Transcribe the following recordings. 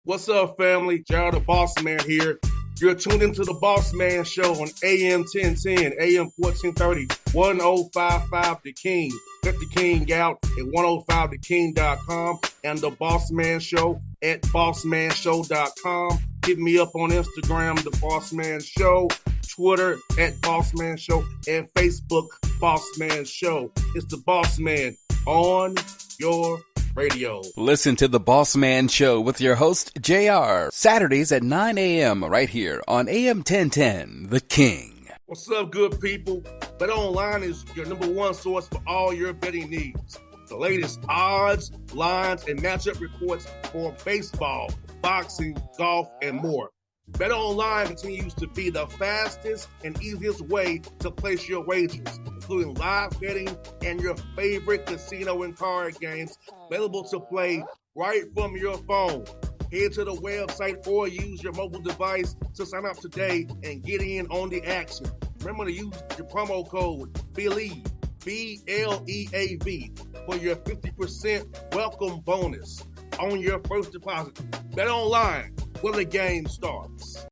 What's up, family? Gerald the Bossman here. You're tuned into the Bossman Show on AM 1010, AM 1430, 1055 The King. Let the King out at 105theking.com and the Bossman Show at bossmanshow.com. Hit me up on Instagram, The Bossman Show, Twitter at Bossman Show, and Facebook, Bossman Show. It's the Bossman on your radio. Listen to the Bossman Show with your host, JR, Saturdays at 9 a.m. right here on AM 1010, The King. What's up, good people? Bet Online is your number one source for all your betting needs. The latest odds, lines, and matchup reports for baseball, boxing, golf, and more. Bet Online continues to be the fastest and easiest way to place your wagers, including live betting and your favorite casino and card games available to play right from your phone. Head to the website or use your mobile device to sign up today and get in on the action. Remember to use your promo code BELIEVE, B-L-E-A-V, for your 50% welcome bonus on your first deposit. Bet Online, where the game starts.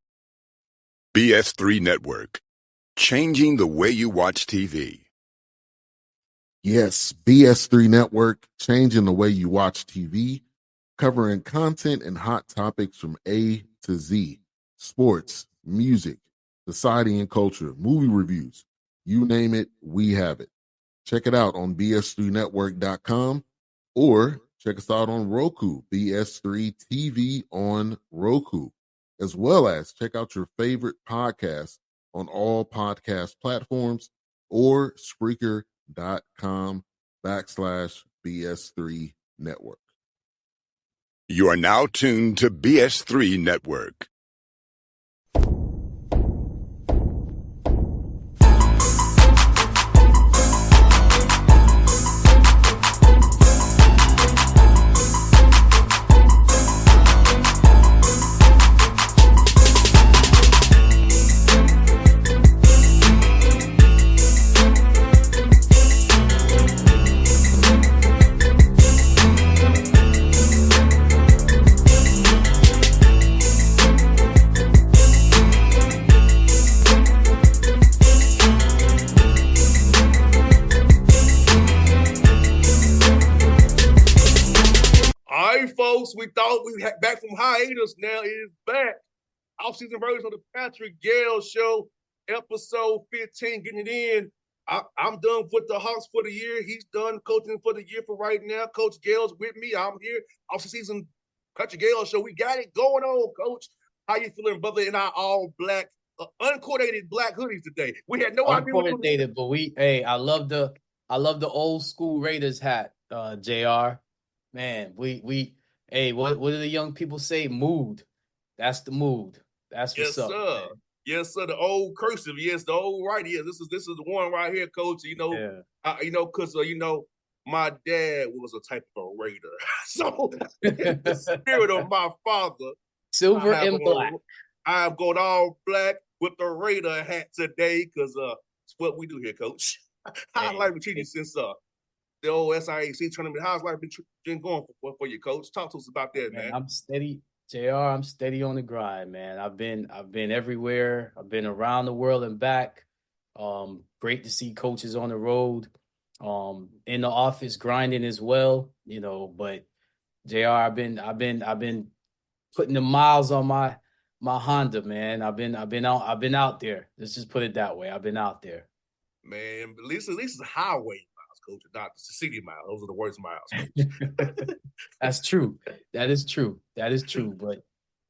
BS3 Network, changing the way you watch TV. Yes, BS3 Network, changing the way you watch TV, covering content and hot topics from A to Z, sports, music, society and culture, movie reviews, you name it, we have it. Check it out on bs3network.com or check us out on Roku, BS3 TV on Roku, as well as check out your favorite podcast on all podcast platforms or Spreaker.com/BS3 Network. You are now tuned to BS3 Network. We thought we had back from hiatus. Now it is back. Off-season version of the Patrick Gayle Show, episode 15, getting it in. I'm done with the Hawks for the year. He's done coaching for the year for right now. Coach Gayle's with me. I'm here. Off-season Patrick Gayle Show. We got it going on, Coach. How you feeling, brother, in our all-black, uncoordinated black hoodies today? We had no idea. Uncoordinated, but I love the old school Raiders hat, JR. Man, Hey, what do the young people say? Mood. That's the mood. That's what's up. Sir. Man. Yes, sir. The old cursive. Yes, the old right. Yes, this is the one right here, Coach. Because my dad was a type of a Raider. So the spirit of my father, silver and black. I'm going all black with the Raider hat today because it's what we do here, Coach. How's life been treating you since the old SIAC tournament? How's life been going for you, Coach? Talk to us about that, man. I'm steady, JR. I'm steady on the grind, man. I've been everywhere. I've been around the world and back. Great to see coaches on the road, in the office grinding as well. But JR, I've been putting the miles on my Honda, man. I've been out there. Let's just put it that way. I've been out there. Man, at least it's highway miles, Coach, not the city miles. Those are the worst miles. That's true. That is true. But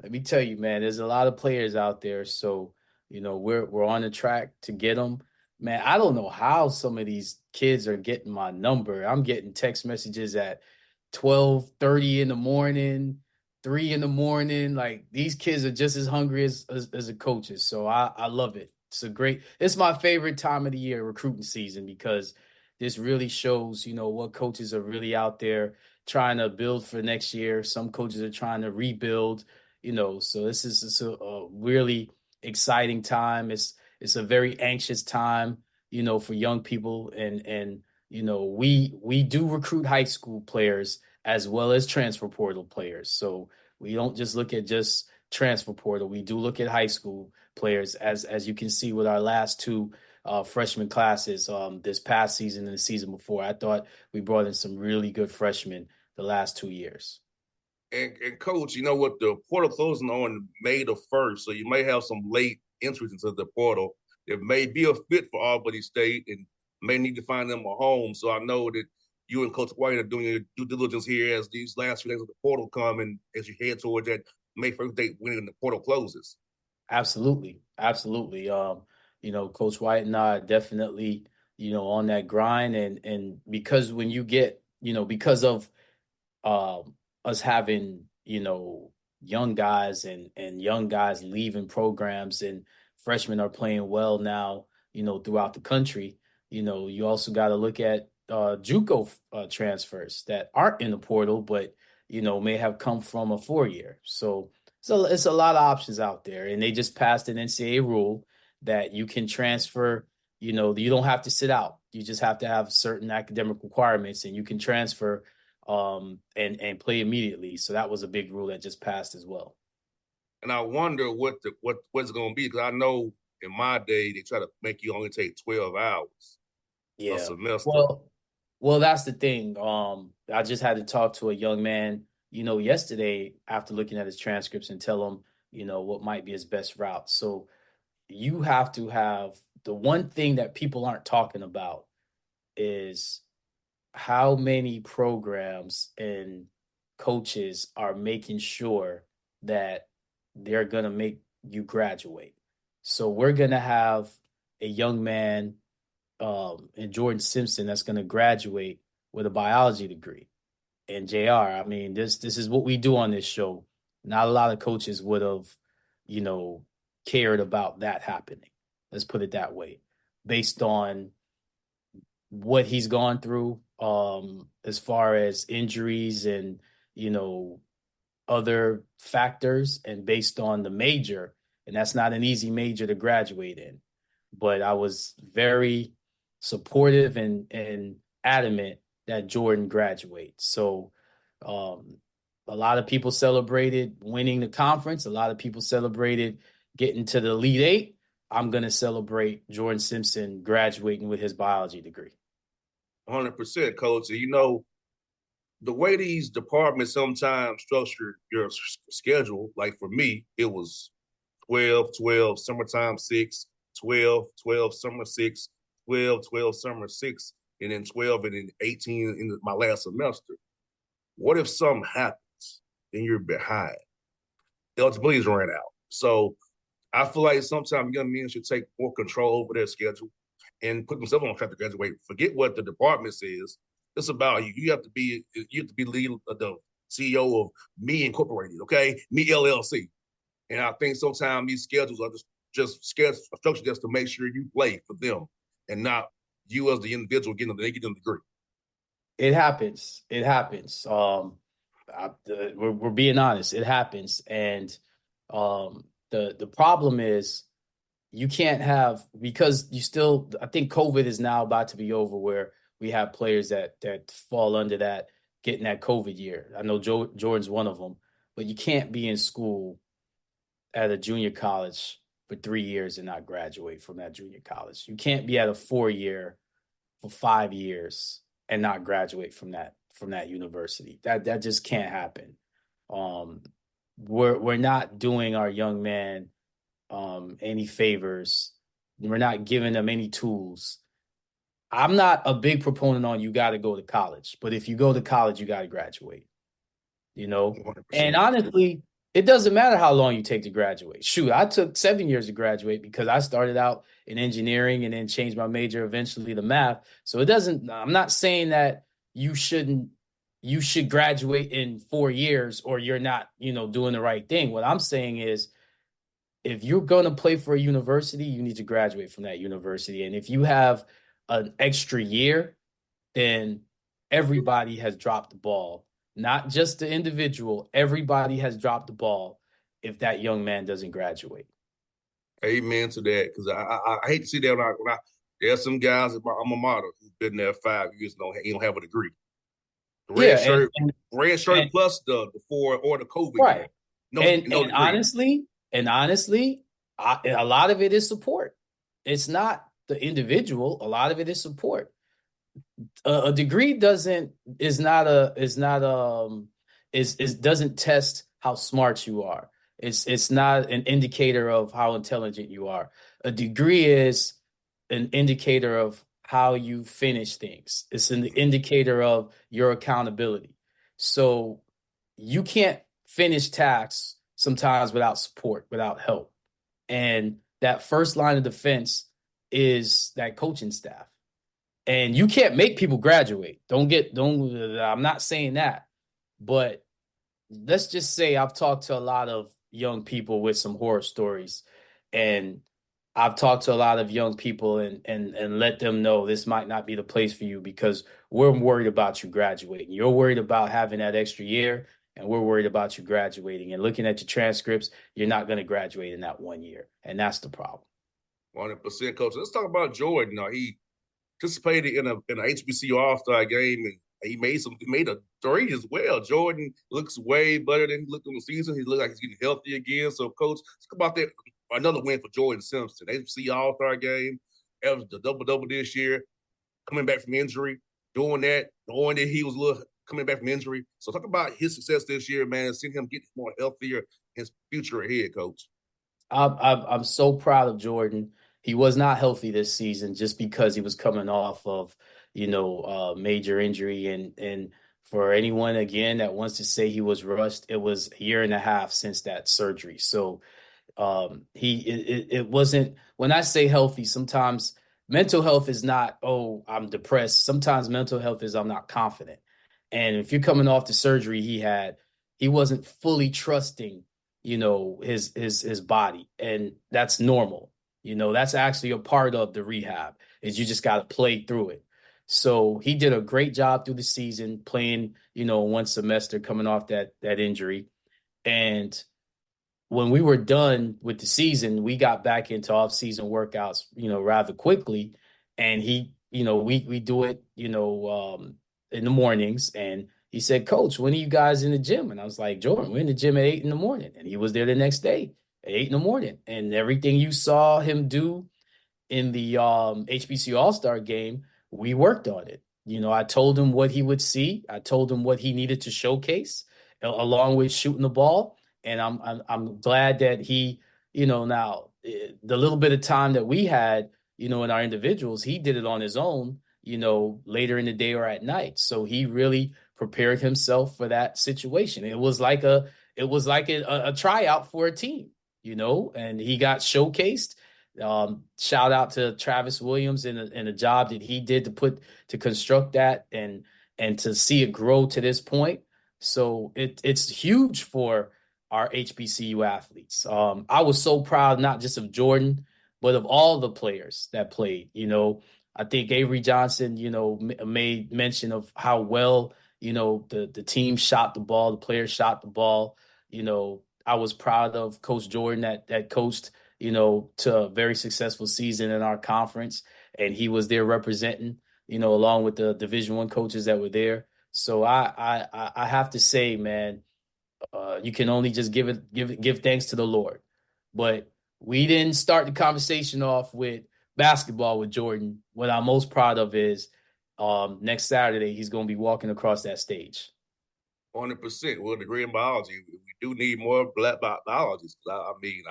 let me tell you, man, there's a lot of players out there. So, we're on the track to get them. Man, I don't know how some of these kids are getting my number. I'm getting text messages at 12:30 in the morning, 3 in the morning. Like, these kids are just as hungry as the coaches. So I love it. It's my favorite time of the year, recruiting season, because this really shows, what coaches are really out there trying to build for next year. Some coaches are trying to rebuild, so this is a really exciting time. It's a very anxious time, for young people. And we do recruit high school players as well as transfer portal players. So We don't just look at just transfer portal. We do look at high school players, as you can see with our last two freshman classes this past season and the season before. I thought we brought in some really good freshmen the last 2 years. And coach, you know what? The portal closing on May the 1st, so you may have some late entries into the portal. There may be a fit for Albany State and may need to find them a home. So I know that you and Coach White are doing your due diligence here as these last few days of the portal come and as you head towards that May 1st date when the portal closes. Absolutely. Absolutely. Coach White and I are definitely, on that grind. And because when you get, because of us having, young guys and young guys leaving programs and freshmen are playing well now, throughout the country, you also got to look at JUCO transfers that aren't in the portal, but, may have come from a 4-year. So it's a lot of options out there. And they just passed an NCAA rule that you can transfer, you don't have to sit out. You just have to have certain academic requirements and you can transfer and play immediately. So that was a big rule that just passed as well. And I wonder what's going to be, because I know in my day they try to make you only take 12 hours a semester. Well, that's the thing. I just had to talk to a young man, yesterday after looking at his transcripts and tell him, what might be his best route. So you have to have the one thing that people aren't talking about is how many programs and coaches are making sure that they're going to make you graduate. So we're going to have a young man in Jordan Simpson that's going to graduate with a biology degree. And JR, I mean, this is what we do on this show. Not a lot of coaches would have, cared about that happening. Let's put it that way, based on what he's gone through as far as injuries and, other factors, and based on the major. And that's not an easy major to graduate in. But I was very supportive and adamant that Jordan graduate. So a lot of people celebrated winning the conference. A lot of people celebrated getting to the Elite Eight. I'm going to celebrate Jordan Simpson graduating with his biology degree. 100%, Coach. And the way these departments sometimes structure your schedule, like for me, it was 12, 12, summertime 6, 12, 12, summer 6, 12, 12, summer 6, and then 12 and then 18 in my last semester. What if something happens and you're behind? Eligibility's ran out. So I feel like sometimes young men should take more control over their schedule and put themselves on track to graduate. Forget what the department says. It's about you. You have to be the CEO of Me Incorporated, okay? Me LLC. And I think sometimes these schedules are just structured just to make sure you play for them and not you as the individual getting the degree. It happens. It happens. We're being honest. It happens. And the problem is you can't have, because I think COVID is now about to be over, where we have players that fall under that, getting that COVID year. I know Jordan's one of them, but you can't be in school at a junior college for 3 years and not graduate from that junior college. You can't be at a 4-year for 5 years and not graduate from that university. That just can't happen. We're not doing our young man any favors. We're not giving them any tools. I'm not a big proponent on you got to go to college, but if you go to college, you got to graduate. 100%. And honestly, it doesn't matter how long you take to graduate. Shoot, I took 7 years to graduate because I started out in engineering and then changed my major eventually to math. So I'm not saying that you should graduate in 4 years or you're not, doing the right thing. What I'm saying is, if you're going to play for a university, you need to graduate from that university. And if you have an extra year, then everybody has dropped the ball. Not just the individual. Everybody has dropped the ball if that young man doesn't graduate. Amen to that. Because I hate to see that when there's some guys at my alma mater who've been there 5 years and don't have a degree. Red Yeah, shirt, and red shirt and plus the before or the COVID year. right. No degree. And honestly, a lot of it is support. It's not the individual. A lot of it is support. A degree doesn't is not is doesn't test how smart you are. It's not an indicator of how intelligent you are. A degree is an indicator of how you finish things. It's an indicator of your accountability. So you can't finish tasks sometimes without support, without help. And that first line of defense is that coaching staff. And you can't make people graduate. Don't I'm not saying that. But let's just say I've talked to a lot of young people with some horror stories, and I've talked to a lot of young people and let them know this might not be the place for you because we're worried about you graduating. You're worried about having that extra year, and we're worried about you graduating. And looking at your transcripts, you're not going to graduate in that 1 year, and that's the problem. 100% coach. Let's talk about Jordan. He participated in an HBCU All Star game and he made a three as well. Jordan looks way better than he looked in the season. He looked like he's getting healthy again. So, coach, let's talk about that. Another win for Jordan Simpson. HBCU All Star game. That was the double this year. Coming back from injury, doing that, knowing that he was coming back from injury. So, talk about his success this year, man. Seeing him get more healthier, his future ahead, coach. I'm so proud of Jordan. He was not healthy this season just because he was coming off of, major injury. And for anyone again that wants to say he was rushed, it was a year and a half since that surgery. So it wasn't, when I say healthy, sometimes mental health is not, oh, I'm depressed. Sometimes mental health is I'm not confident. And if you're coming off the surgery he wasn't fully trusting, his body. And that's normal. That's actually a part of the rehab is you just got to play through it. So he did a great job through the season playing, one semester coming off that injury. And when we were done with the season, we got back into off-season workouts, rather quickly. And we do it, in the mornings. And he said, Coach, when are you guys in the gym? And I was like, Jordan, we're in the gym at 8 in the morning. And he was there the next day at 8 in the morning. And everything you saw him do in the HBCU All-Star game, we worked on it. I told him what he would see. I told him what he needed to showcase, along with shooting the ball. And I'm glad that he, now the little bit of time that we had, in our individuals, he did it on his own, later in the day or at night. So he really prepared himself for that situation. It was like a tryout for a team, and he got showcased. Shout out to Travis Williams and the job that he did to construct that and to see it grow to this point. So it's huge for our HBCU athletes. I was so proud not just of Jordan, but of all the players that played. I think Avery Johnson, made mention of how well, the team shot the ball, the players shot the ball. I was proud of Coach Jordan that coached, to a very successful season in our conference, and he was there representing, along with the Division I coaches that were there. So I have to say, man, you can only just give thanks to the Lord. But we didn't start the conversation off with basketball with Jordan. What I'm most proud of is next Saturday he's going to be walking across that stage. 100%. Well, degree in biology. We do need more black biologists.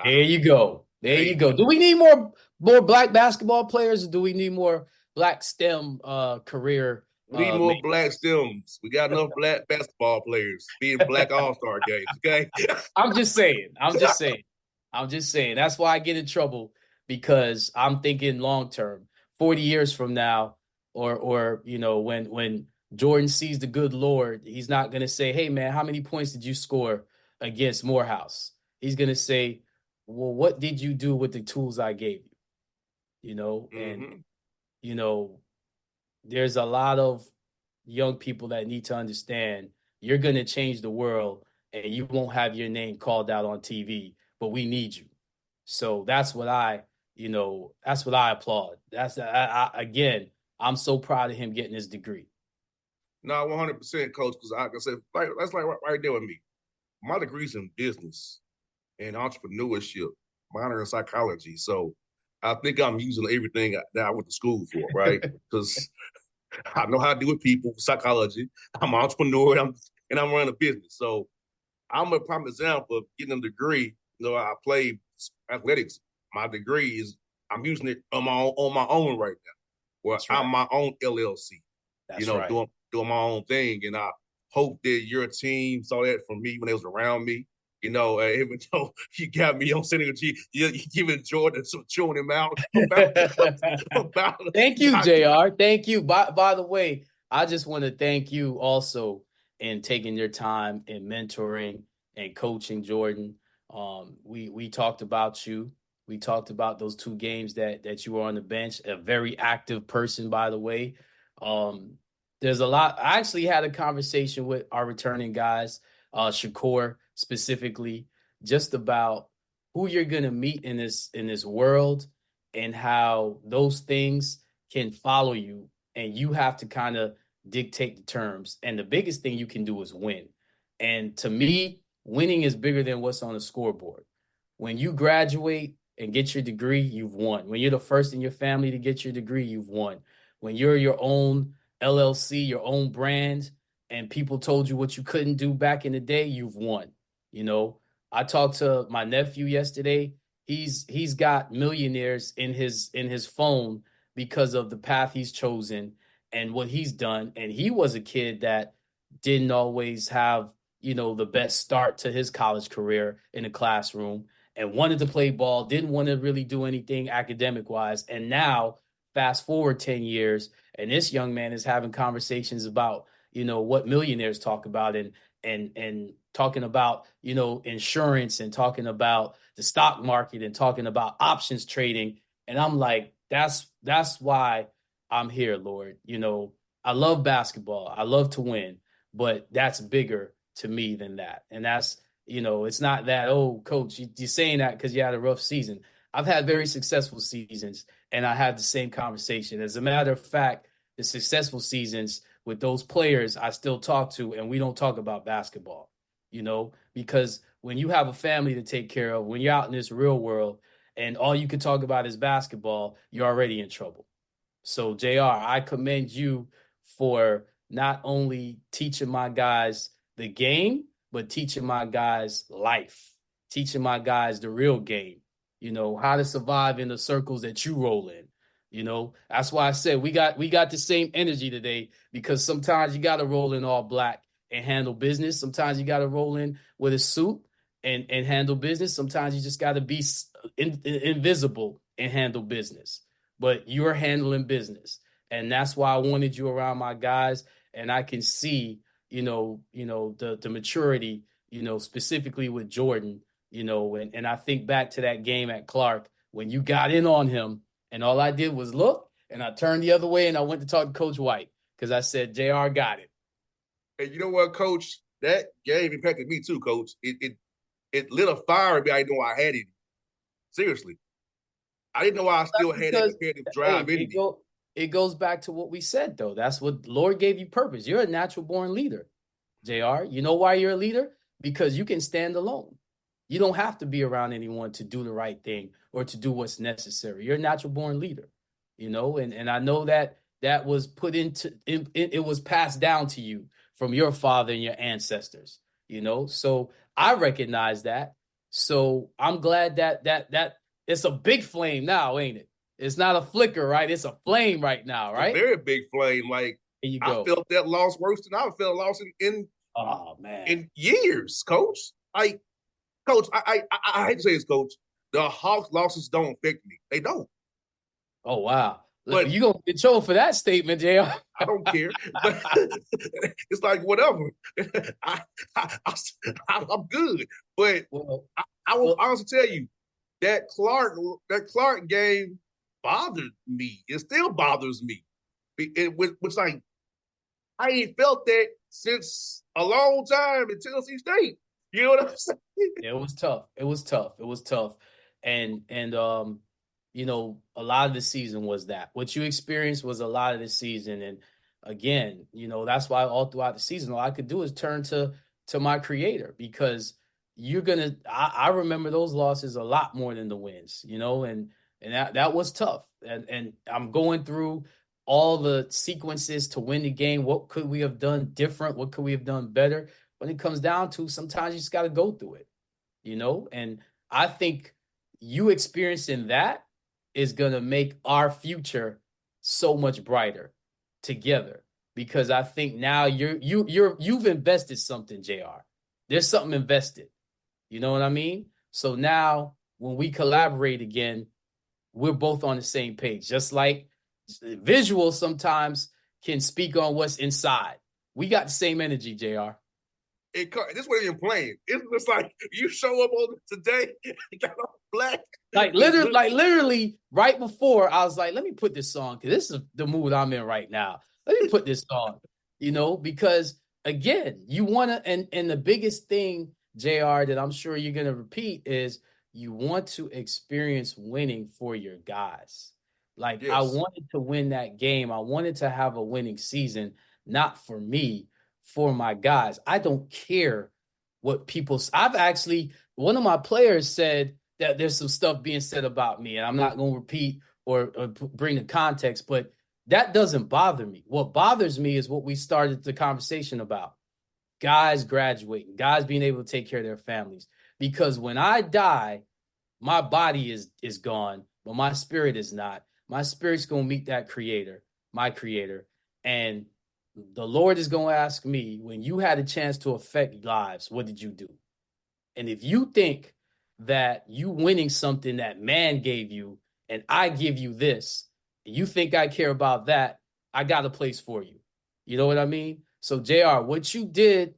There you go. There Hey, you go. Do we need more black basketball players, or do we need more black STEM career? we need more black stems. We got enough black basketball players being black all-star games, okay? I'm just saying. That's why I get in trouble, because I'm thinking long term, 40 years from now, or when Jordan sees the good Lord, he's not gonna say, "Hey man, how many points did you score against Morehouse?" He's gonna say, "Well, what did you do with the tools I gave you?" And Mm-hmm. you know, there's a lot of young people that need to understand you're going to change the world and you won't have your name called out on TV, but we need you. So that's what I applaud. Again, I'm so proud of him getting his degree. No, 100%, coach. Because like I said, that's like right there with me. My degree's in business and entrepreneurship, minor in psychology. So I think I'm using everything that I went to school for, right? Because I know how to deal with people, psychology. I'm an entrepreneur, and I'm running a business. So I'm a prime example of getting a degree. I play athletics. My degree is I'm using it on my own right now. Where That's I'm right. my own LLC. That's right. Doing my own thing, and I hope that your team saw that from me when they was around me. Even though you got me on synergy, you giving Jordan some chewing him out about Thank you, JR. Thank you. By the way, I just want to thank you also in taking your time in mentoring and coaching Jordan. We talked about you. We talked about those 2 games that you were on the bench. A very active person, by the way. There's a lot. I actually had a conversation with our returning guys, Shakur specifically, just about who you're gonna meet in this world and how those things can follow you, and you have to kind of dictate the terms. And the biggest thing you can do is win. And to me, winning is bigger than what's on the scoreboard. When you graduate and get your degree, you've won. When you're the first in your family to get your degree, you've won. When you're your own LLC, your own brand, and people told you what you couldn't do back in the day, you've won. You know, I talked to my nephew yesterday. He's got millionaires in his phone because of the path he's chosen and what he's done. And he was a kid that didn't always have, the best start to his college career in the classroom and wanted to play ball, didn't want to really do anything academic wise. And now, fast forward 10 years, and this young man is having conversations about, what millionaires talk about and talking about, insurance and talking about the stock market and talking about options trading. And I'm like, that's why I'm here, Lord. I love basketball. I love to win, but that's bigger to me than that. And that's, it's not that, oh, coach, you're saying that because you had a rough season. I've had very successful seasons, and I had the same conversation. As a matter of fact, the successful seasons with those players I still talk to, and we don't talk about basketball, because when you have a family to take care of, when you're out in this real world and all you can talk about is basketball, you're already in trouble. So, JR, I commend you for not only teaching my guys the game, but teaching my guys life, teaching my guys the real game, how to survive in the circles that you roll in. That's why I said we got the same energy today, because sometimes you got to roll in all black and handle business. Sometimes you got to roll in with a suit and handle business. Sometimes you just got to be invisible and handle business. But you're handling business, and that's why I wanted you around my guys. And I can see, the maturity, specifically with Jordan, and I think back to that game at Clark when you got in on him. And all I did was look, and I turned the other way, and I went to talk to Coach White because I said, JR got it. And you know what, Coach? That game impacted me too, Coach. It lit a fire in me. I didn't know I had it. Seriously. I didn't know I still had that competitive drive in me. It goes back to what we said, though. That's what the Lord gave you purpose. You're a natural born leader, JR. You know why you're a leader? Because you can stand alone. You don't have to be around anyone to do the right thing or to do what's necessary. You're a natural born leader, and I know that was put it was passed down to you from your father and your ancestors, So I recognize that. So I'm glad that it's a big flame now, ain't it? It's not a flicker, right? It's a flame right now, right? It's a very big flame. Like, there you go. I felt that loss worse than I felt loss in years, Coach. Coach, I hate to say this, Coach. The Hawks losses don't affect me. They don't. Oh, wow. But you gonna get trouble for that statement, JR. I don't care. But it's like whatever. I'm good. But I will honestly tell you that Clark game bothered me. It still bothers me. Which like I ain't felt that since a long time in Tennessee State. You know what I'm saying? Yeah, it was tough. It was tough. And a lot of the season was that. What you experienced was a lot of the season. And again, that's why all throughout the season, all I could do is turn to my creator, because I remember those losses a lot more than the wins, and that was tough. And I'm going through all the sequences to win the game. What could we have done different? What could we have done better? When it comes down to, sometimes you just got to go through it, and I think you experiencing that is going to make our future so much brighter together, because I think now you've invested something, JR. There's something invested. You know what I mean? So now when we collaborate again, we're both on the same page. Just like visual sometimes can speak on what's inside. We got the same energy, JR. This wasn't even playing. It's just like you show up on today, got on black. Like literally right before, I was like, let me put this on, because this is the mood I'm in right now. Let me put this on, because again, you want to, and the biggest thing, JR, that I'm sure you're going to repeat is you want to experience winning for your guys. Like, yes. I wanted to win that game. I wanted to have a winning season, not for me, for my guys. I don't care what one of my players said that there's some stuff being said about me, and I'm not going to repeat or bring the context, but that doesn't bother me. What bothers me is what we started the conversation about. Guys graduating, guys being able to take care of their families. Because when I die, my body is gone, but my spirit is not. My spirit's going to meet that creator, my creator. And the Lord is going to ask me, when you had a chance to affect lives, what did you do? And if you think that you winning something that man gave you and I give you this, and you think I care about that, I got a place for you. You know what I mean? So JR, what you did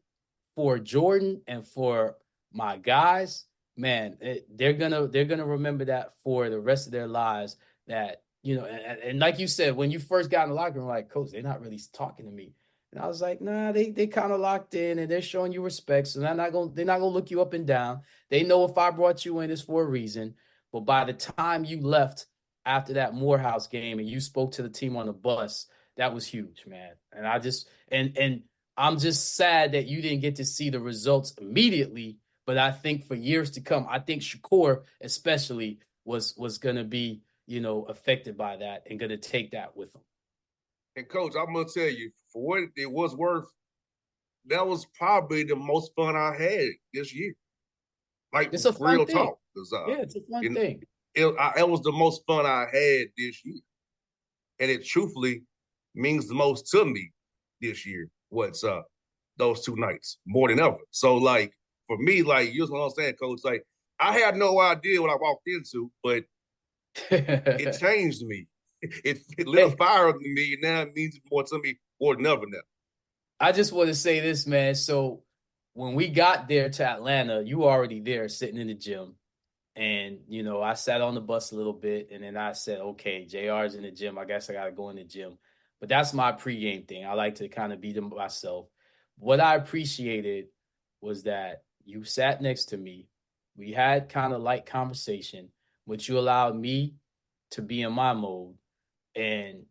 for Jordan and for my guys, man, they're gonna remember that for the rest of their lives. That, and like you said, when you first got in the locker room, like, coach, they're not really talking to me. And I was like, nah, they kind of locked in and they're showing you respect. So they're not gonna look you up and down. They know if I brought you in, it's for a reason. But by the time you left after that Morehouse game and you spoke to the team on the bus, that was huge, man. And I just and I'm just sad that you didn't get to see the results immediately. But I think for years to come, I think Shakur especially was gonna be, affected by that and gonna take that with him. And coach, I'm gonna tell you, for what it was worth, that was probably the most fun I had this year. Like, it's a fun thing. Talk. Yeah, it's a fun thing. It was the most fun I had this year, and it truthfully means the most to me this year. What's those 2 nights more than ever. So, like, for me, like, you know what I'm saying, coach. Like, I had no idea what I walked into, but it changed me. It lit a fire under me, and now it means more to me more than ever now. I just want to say this, man. So when we got there to Atlanta, you were already there sitting in the gym. And, I sat on the bus a little bit, and then I said, okay, JR's in the gym. I guess I got to go in the gym. But that's my pregame thing. I like to kind of be to myself. What I appreciated was that you sat next to me. We had kind of light conversation, which you allowed me to be in my mode. And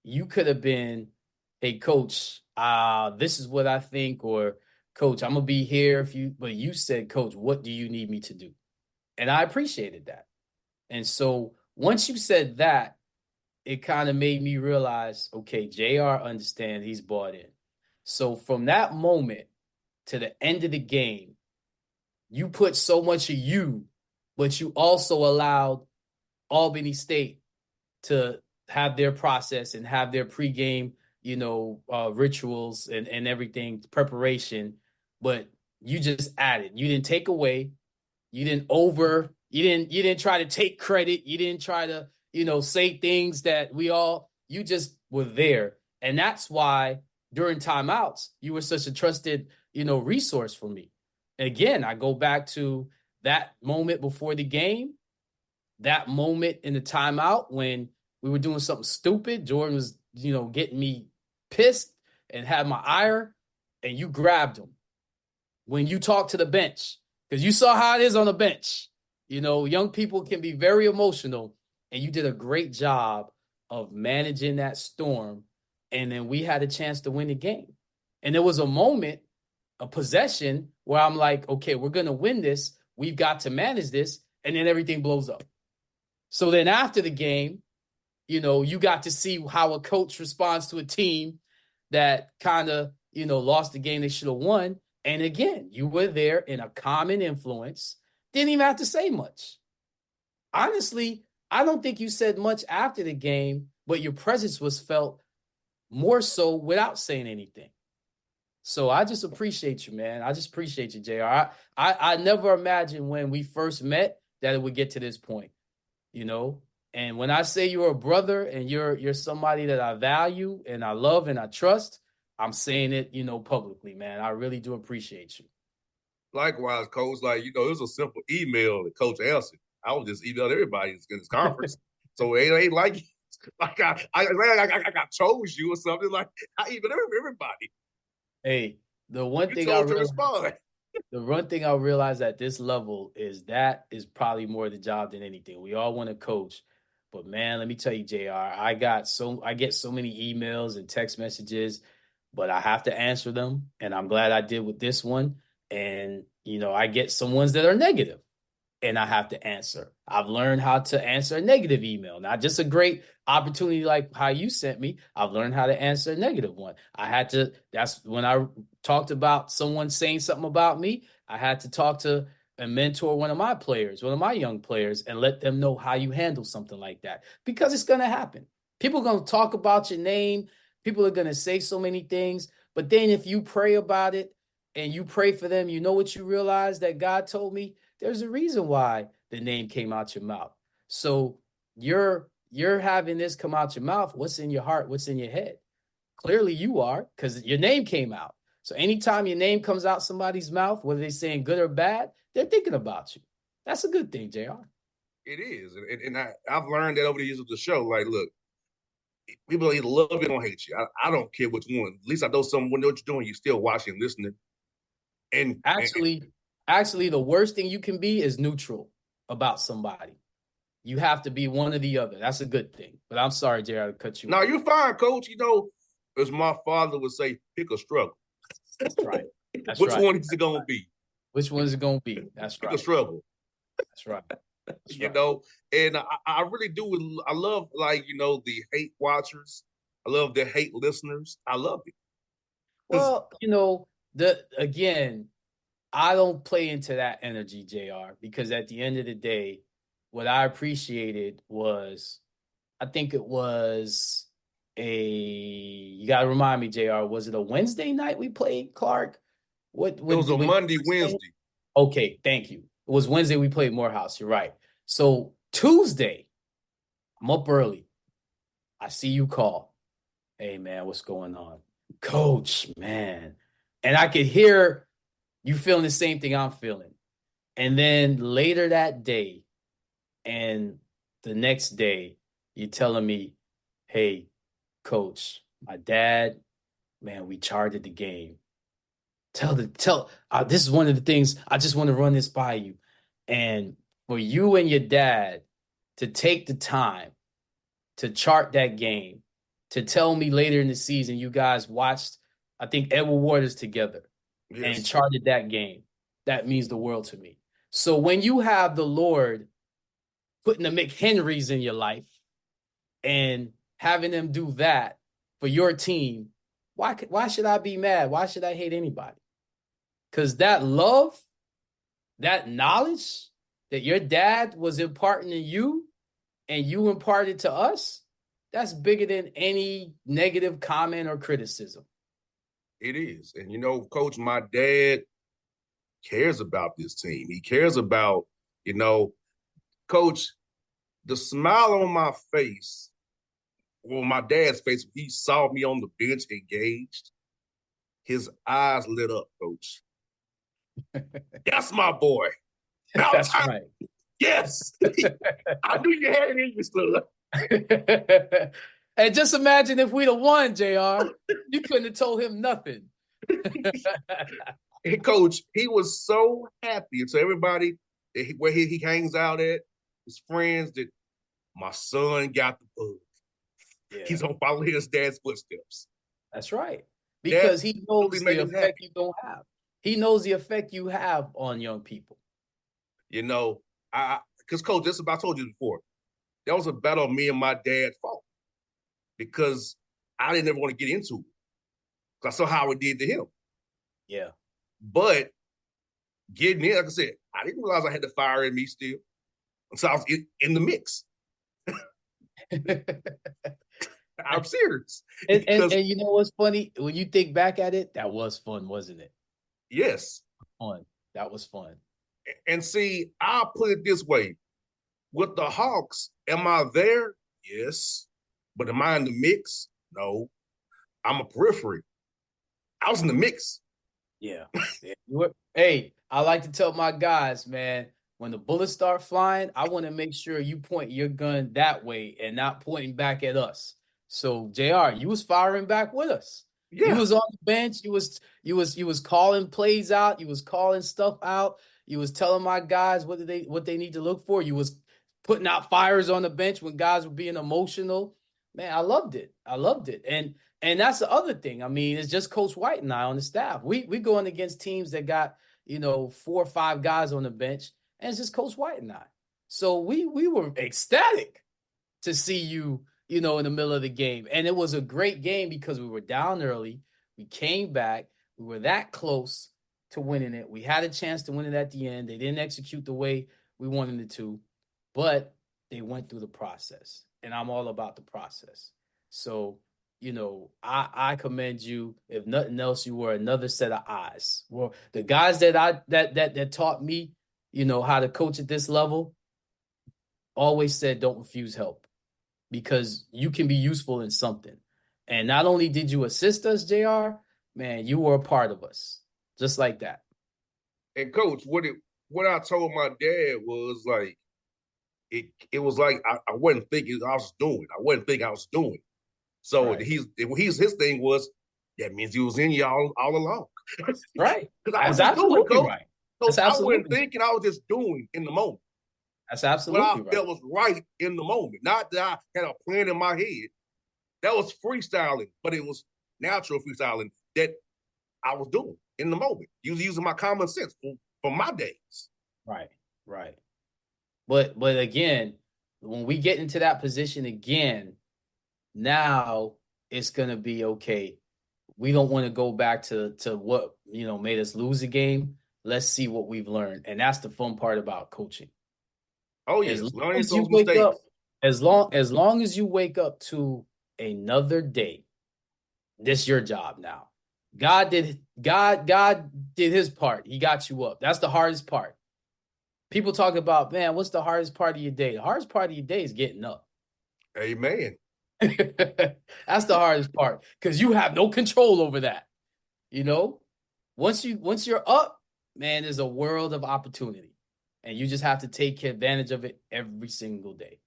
you could have been, hey, coach, this is what I think, or coach, I'm going to be here but you said, coach, what do you need me to do? And I appreciated that. And so once you said that, it kind of made me realize, okay, JR understands, he's bought in. So from that moment to the end of the game, you put so much of you, but you also allowed Albany State to have their process and have their pregame, rituals and everything, preparation. But you just added. You didn't take away. You didn't try to take credit. You didn't try to, say things that you just were there. And that's why during timeouts, you were such a trusted, resource for me. And again, I go back to that moment before the game, that moment in the timeout when we were doing something stupid. Jordan was, getting me pissed and had my ire, and you grabbed him. When you talked to the bench, because you saw how it is on the bench. Young people can be very emotional, and you did a great job of managing that storm and then we had a chance to win the game. And there was a moment, a possession, where I'm like, okay, we're going to win this. We've got to manage this. And then everything blows up. So then after the game, you got to see how a coach responds to a team that kind of, lost the game they should have won. And again, you were there in a common influence. Didn't even have to say much. Honestly, I don't think you said much after the game, but your presence was felt more so without saying anything. So I just appreciate you, man. I just appreciate you, JR. I never imagined when we first met that it would get to this point, And when I say you're a brother and you're somebody that I value and I love and I trust, I'm saying it, publicly, man. I really do appreciate you. Likewise, Coach. It was a simple email that Coach answered. I was just emailing everybody in this conference. So it ain't like I chose you or something. Like I emailed everybody. Hey, the one thing I realized at this level is that is probably more the job than anything. We all want to coach, but man, let me tell you, JR, I get so many emails and text messages, but I have to answer them, and I'm glad I did with this one. And I get some ones that are negative, and I have to answer. I've learned how to answer a negative email, not just a great opportunity like how you sent me. I've learned how to answer a negative one. That's when I talked about someone saying something about me. I had to talk to and mentor one of my young players, and let them know how you handle something like that, because it's going to happen. People are going to talk about your name. People are going to say so many things, but then if you pray about it and you pray for them, what you realize that God told me? There's a reason why the name came out your mouth. So you're having this come out your mouth. What's in your heart? What's in your head? Clearly you are, because your name came out. So anytime your name comes out somebody's mouth, whether they're saying good or bad, they're thinking about you. That's a good thing, JR. It is. And I've learned that over the years of the show. Like, look, people either love it or hate you. I don't care which one. At least I know someone know what you're doing. You're still watching, listening. And Actually, the worst thing you can be is neutral about somebody. You have to be one or the other. That's a good thing. But I'm sorry, JR, to cut you off. No, you're fine, Coach. As my father would say, pick a struggle. That's right. Which one is it going to be? Which one is it going to be? That's right. Pick a struggle. That's right. And I really do. I love, the hate watchers. I love the hate listeners. I love it. Well, again, I don't play into that energy, JR, because at the end of the day, what I appreciated was, I think it was you got to remind me, JR, was it a Wednesday night we played, Clark? It was a Monday, Wednesday. Okay, thank you. It was Wednesday we played Morehouse. You're right. So Tuesday, I'm up early. I see you call. Hey, man, what's going on? Coach, man. And I could hear you feeling the same thing I'm feeling. And then later that day and the next day, you're telling me, hey, Coach, my dad, man, we charted the game. This is one of the things I just want to run this by you. And for you and your dad to take the time to chart that game, to tell me later in the season you guys watched, I think, Edward Waters together and charted that game, that means the world to me. So when you have the Lord putting the McHenrys in your life and having them do that for your team, why should I be mad? Why should I hate anybody? Because that love, that knowledge that your dad was imparting in you and you imparted to us, that's bigger than any negative comment or criticism. It is. And, Coach, my dad cares about this team. He cares about, Coach, the smile on my face, my dad's face, when he saw me on the bench engaged, his eyes lit up, Coach. That's my boy. That's right. Yes. I knew you had it in you, son. And just imagine if we'd have won, JR. You couldn't have told him nothing. And Coach, he was so happy. And so everybody where he hangs out at, his friends, that my son got the bug. Yeah. He's gonna follow his dad's footsteps. That's right. Dad Because he really knows made the him effect happy. you don't have. He knows the effect you have on young people. You know, because coach, this is about I told you before. That was a battle me and my dad fought because I didn't ever want to get into it. Because I saw how it did to him. Yeah. But getting in, like I said, I didn't realize I had the fire in me still. So I was in the mix. I'm serious. And you know what's funny? When you think back at it, that was fun, wasn't it? Yes. Fun. That was fun. And see, I'll put it this way. With the Hawks, am I there? Yes. But am I in the mix? No. I'm a periphery. I was in the mix. Yeah. Hey, I like to tell my guys, man, when the bullets start flying, I want to make sure you point your gun that way and not pointing back at us. So, JR, you was firing back with us. You Yeah. was on the bench. You was calling plays out. You was calling stuff out. You was telling my guys what they need to look for. You was putting out fires on the bench when guys were being emotional. Man, I loved it. I loved it. And that's the other thing. I mean, it's just Coach White and I on the staff. We going against teams that got, 4 or 5 guys on the bench, and it's just Coach White and I. So we were ecstatic to see you, in the middle of the game. And it was a great game because we were down early. We came back. We were that close to winning it. We had a chance to win it at the end. They didn't execute the way we wanted it to, but they went through the process. And I'm all about the process. So, I commend you. If nothing else, you were another set of eyes. Well, the guys that taught me, how to coach at this level, always said don't refuse help because you can be useful in something. And not only did you assist us, JR, man, you were a part of us. Just like that. And coach, what I told my dad was like, it was like I wasn't thinking I was doing. I wasn't thinking I was doing. So Right. his thing was that means he was in you all along. Right. Because I was That's just doing, absolutely coach. right. Coach, That's I wasn't absolutely right. thinking, I was just doing in the moment. That's What I absolutely right. felt was right in the moment. Not that I had a plan in my head. That was freestyling, but it was natural freestyling that I was doing in the moment. Using my common sense for my days. Right. Right. But again, when we get into that position again, now it's gonna be okay. We don't want to go back to what made us lose a game. Let's see what we've learned, and that's the fun part about coaching. Oh As yes, long learning as you those wake mistakes. up, as long as you wake up to another day, this your job now. God did his part. He got you up. That's the hardest part. People talk about, man, what's the hardest part of your day? The hardest part of your day is getting up. Amen. That's the hardest part because you have no control over that. Once you're up, man, there's a world of opportunity, and you just have to take advantage of it every single day.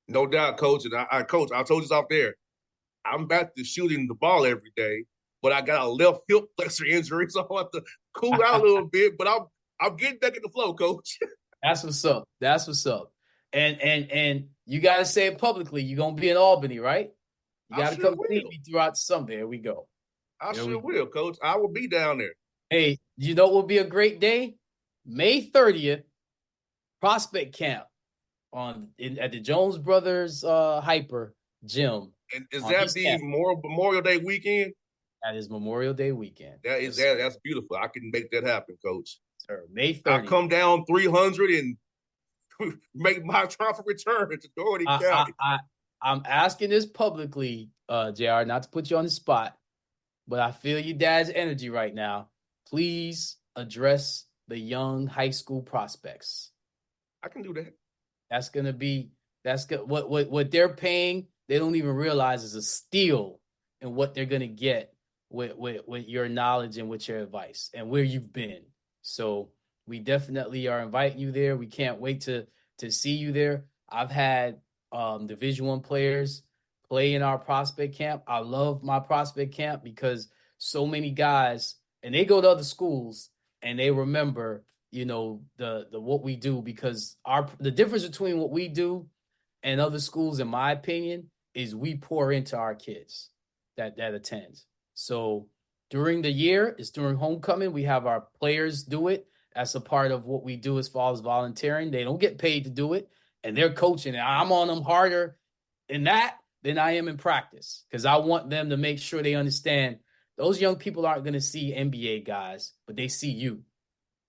No doubt, coach. And coach, I told you off there. I'm back to shooting the ball every day, but I got a left hip flexor injury, so I have to cool out a little bit. But I'm getting back in the flow, coach. That's what's up. That's what's up. And you got to say it publicly. You're gonna be in Albany, right? You got to sure come see me throughout the summer. There we go. I sure will, coach. I will be down there. Hey, you know what will be a great day? May 30th, prospect camp at the Jones Brothers Hyper Gym. And is that the Memorial Day weekend? That is Memorial Day weekend. That's beautiful. I can make that happen, coach. Sir, May 30th. I'll come down 300 and make my triumphant return to Doherty County. I'm asking this publicly, JR, not to put you on the spot, but I feel your dad's energy right now. Please address the young high school prospects. I can do that. That's good. What they're paying, they don't even realize is a steal in what they're gonna get with your knowledge and with your advice and where you've been. So we definitely are inviting you there. We can't wait to see you there. I've had Division I players play in our prospect camp. I love my prospect camp because so many guys, and they go to other schools and they remember, the what we do, because the difference between what we do and other schools, in my opinion, is we pour into our kids that attends. So during the year, it's during homecoming, we have our players do it. That's a part of what we do as far as volunteering. They don't get paid to do it, and they're coaching. And I'm on them harder in that than I am in practice, because I want them to make sure they understand those young people aren't going to see NBA guys, but they see you.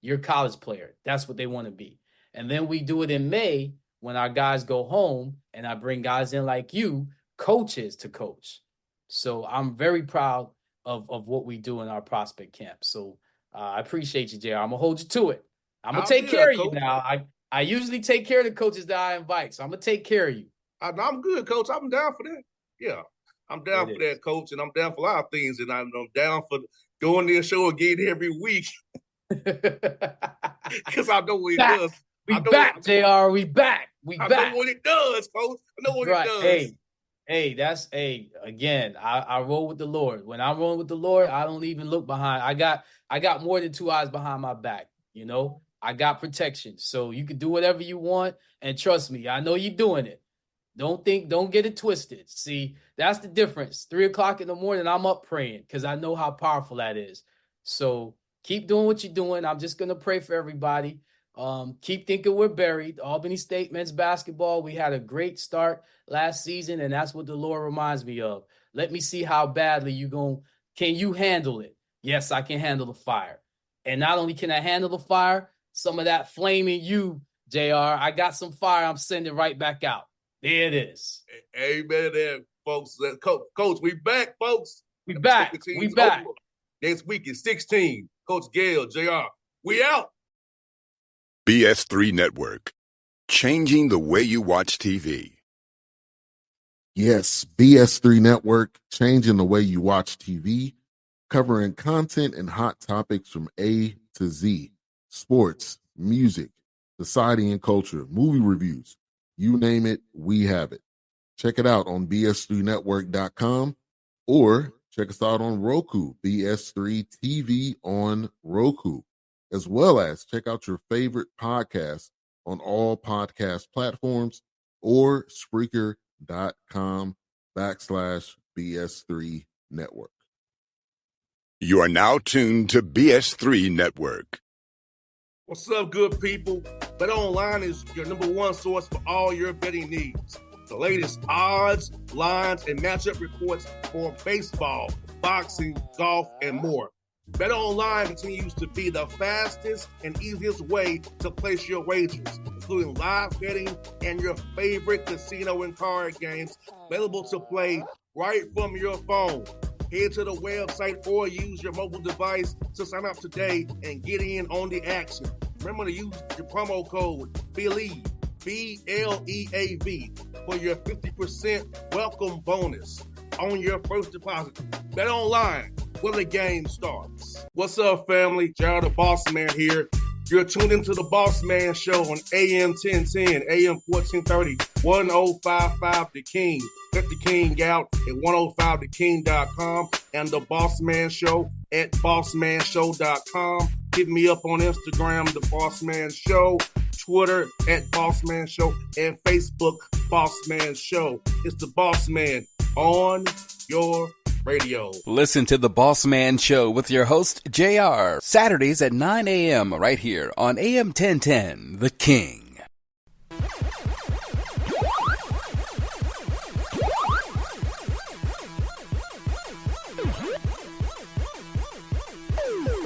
You're a college player. That's what they want to be. And then we do it in May when our guys go home, and I bring guys in like you, coaches, to coach. So I'm very proud of what we do in our prospect camp. So I appreciate you, JR. I'm going to hold you to it. I'm going to take care of you now. I usually take care of the coaches that I invite, so I'm going to take care of you. I'm good, Coach. I'm down for that. Yeah, I'm down for that, Coach, and I'm down for a lot of things, and I'm down for doing this show again every week because I know what it does. We back, JR. We back. I know what it does, Coach. I know what it does. Again, I roll with the Lord. When I'm rolling with the Lord, I don't even look behind. I got more than 2 eyes behind my back. You know, I got protection. So you can do whatever you want. And trust me, I know you're doing it. Don't get it twisted. See, that's the difference. 3:00 in the morning, I'm up praying because I know how powerful that is. So keep doing what you're doing. I'm just going to pray for everybody. Keep thinking we're buried. Albany State men's basketball, we had a great start last season, and that's what the Lord reminds me of. Let me see how badly can you handle it? Yes, I can handle the fire. And not only can I handle the fire, some of that flame in you, JR, I got some fire I'm sending right back out. There it is. Amen there, folks. Coach, we back, folks. We back. Next week is 16. Coach Gayle, JR, we out. BS3 Network. Changing the way you watch TV. Yes, BS3 Network, changing the way you watch TV, covering content and hot topics from A to Z. Sports, music, society and culture, movie reviews. You name it, we have it. Check it out on bs3network.com or check us out on Roku, BS3 TV on Roku, as well as check out your favorite podcast on all podcast platforms or Spreaker.com/BS3 Network. You are now tuned to BS3 Network. What's up, good people? BetOnline is your number one source for all your betting needs. The latest odds, lines, and matchup reports for baseball, boxing, golf, and more. BetOnline continues to be the fastest and easiest way to place your wagers, including live betting and your favorite casino and card games available to play right from your phone. Head to the website or use your mobile device to sign up today and get in on the action. Remember to use your promo code BELIEVE, BLEAV, for your 50% welcome bonus on your first deposit. Bet online where the game starts. What's up, family? Jared the Bossman here. You're tuned into the Bossman Show on AM 1010, AM 1430, 1055 The King. Let the King out at 105theking.com and the Bossman Show at bossmanshow.com. Hit me up on Instagram, The Bossman Show, Twitter at Bossman Show, and Facebook, Bossman Show. It's the Bossman on your radio. Listen to the Bossman Show with your host, JR, Saturdays at 9 a.m. right here on AM 1010, The King.